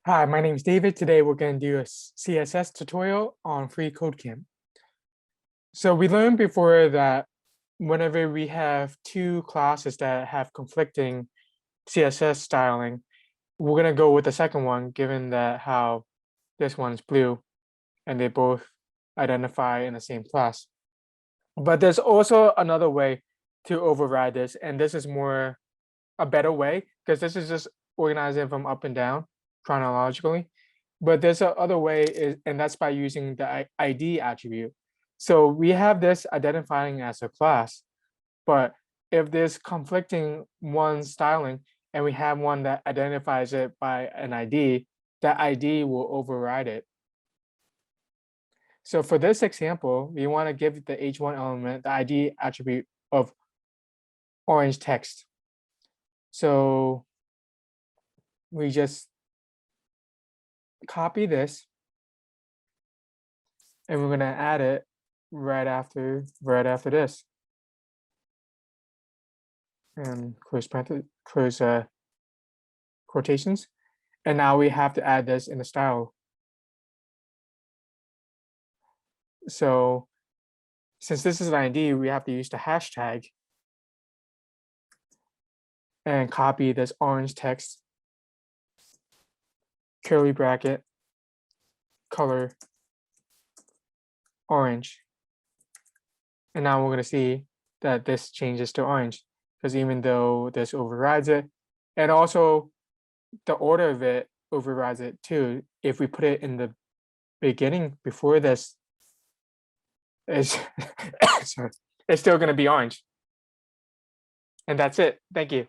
Hi, my name is David. Today we're going to do a CSS tutorial on freeCodeCamp. So we learned before that whenever we have two classes that have conflicting CSS styling, we're going to go with the second one, given that how this one's blue and they both identify in the same class. But there's also another way to override this, and this is more a better way because this is just organizing from up and down chronologically. But there's a other way, and that's by using the ID attribute. So we have this identifying as a class, but if there's conflicting one styling and we have one that identifies it by an ID, that ID will override it. So for this example, we want to give the H1 element the ID attribute of orange text. So we just copy this and we're going to add it right after this, and close quotations. And now we have to add this in the style. So since this is an ID, we have to use the hashtag and copy this orange text, curly bracket, color orange. And now we're going to see that this changes to orange, because even though this overrides it, and also the order of it overrides it too. If we put it in the beginning before this, it's sorry, it's still going to be orange. And that's it. Thank you.